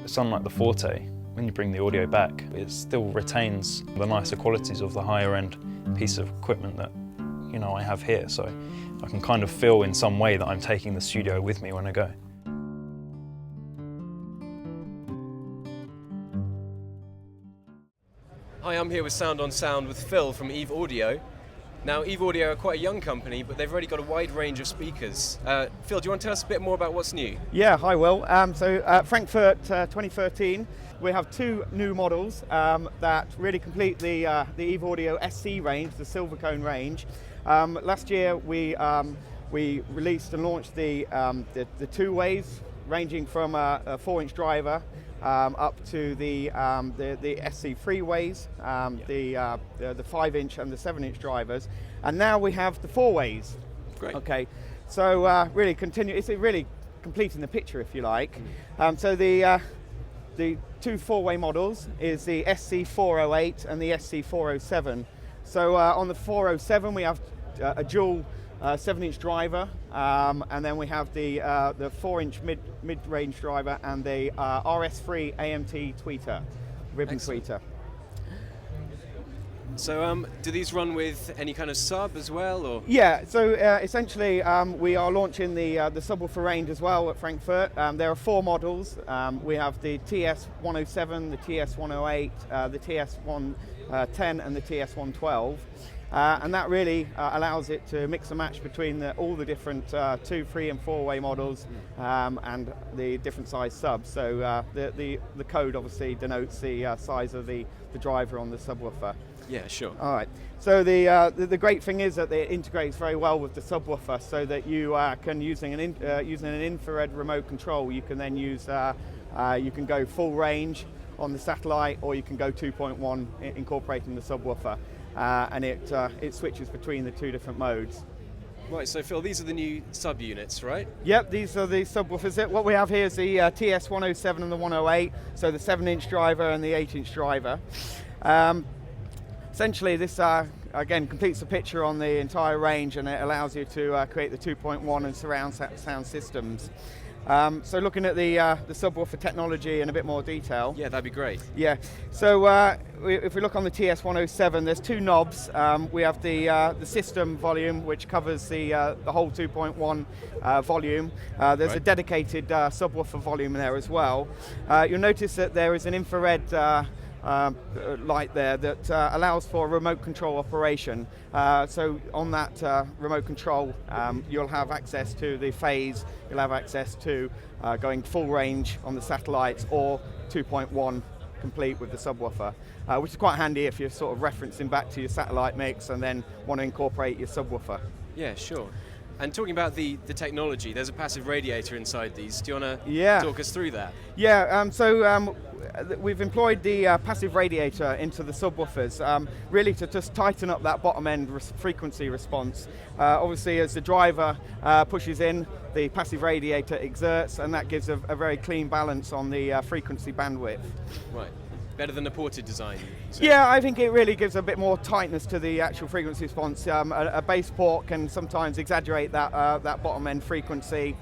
It's unlike the Forte. When you bring the audio back, it still retains the nicer qualities of the higher end piece of equipment that I have here. So I can kind of feel in some way that I'm taking the studio with me when I go. Hi, I'm here with Sound on Sound with Phil from Eve Audio. Now, Eve Audio are quite a young company, but they've already got a wide range of speakers. Phil, do you want to tell us a bit more about what's new? Yeah, hi Will. Frankfurt 2013, we have two new models that really complete the Eve Audio SC range, the Silvercone range. Last year we released and launched the two ways, ranging from a 4-inch driver up to the SC freeways, the 5-inch and the 7-inch drivers, and now we have the 4-ways. Great. Okay, so really it's really completing the picture, if you like. So the two 4-way models is the SC408 and the SC407. So on the 407 we have a dual 7-inch driver, and then we have the 4-inch mid-range driver and the RS3 AMT tweeter, ribbon Excellent. tweeter. So do these run with any kind of sub as well, or? Yeah, so essentially we are launching the subwoofer range as well at Frankfurt. There are 4 models. We have the TS107, the TS108, the TS110 and the TS112. And that really allows it to mix and match between all the different 2, 3 and 4-way models and the different size subs. So the code obviously denotes the size of the driver on the subwoofer. Yeah, sure. All right. So the great thing is that it integrates very well with the subwoofer, so that you can using an infrared remote control. You can then use you can go full range on the satellite, or you can go 2.1 incorporating the subwoofer. And it switches between the two different modes. Right, so Phil, these are the new sub-units, right? Yep, these are the subwoofers. What we have here is the TS107 and the 108, so the 7-inch driver and the 8-inch driver. Essentially, this again completes the picture on the entire range, and it allows you to create the 2.1 and surround sound systems. So looking at the subwoofer technology in a bit more detail. Yeah, that'd be great. Yeah, so if we look on the TS107, there's 2 knobs. We have the system volume, which covers the whole 2.1 volume. There's a dedicated subwoofer volume there as well. You'll notice that there is an infrared light there that allows for remote control operation. So on that remote control, you'll have access to the phase, you'll have access to going full range on the satellites, or 2.1 complete with the subwoofer, which is quite handy if you're sort of referencing back to your satellite mix and then want to incorporate your subwoofer. Yeah, sure. And talking about the technology, there's a passive radiator inside these. Do you want to talk us through that? Yeah, we've employed the passive radiator into the subwoofers, really to just tighten up that bottom end frequency response. Obviously, as the driver pushes in, the passive radiator exerts, and that gives a very clean balance on the frequency bandwidth. Right. Better than the ported design? So. Yeah, I think it really gives a bit more tightness to the actual frequency response. A bass port can sometimes exaggerate that bottom end frequency.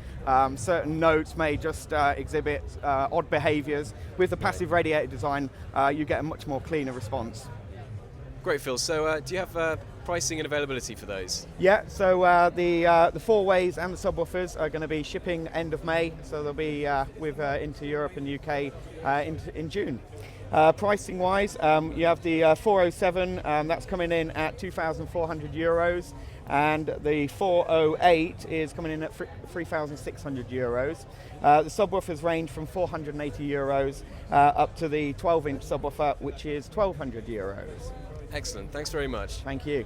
Certain notes may just exhibit odd behaviors. With the passive radiator design, you get a much more cleaner response. Great, Phil. So do you have pricing and availability for those? Yeah, so the 4-ways and the subwoofers are going to be shipping end of May, so they'll be into Europe and UK in June. Pricing wise, you have the 407, that's coming in at €2,400, and the 408 is coming in at €3,600. The subwoofers range from €480 up to the 12-inch subwoofer, which is €1,200. Excellent, thanks very much. Thank you.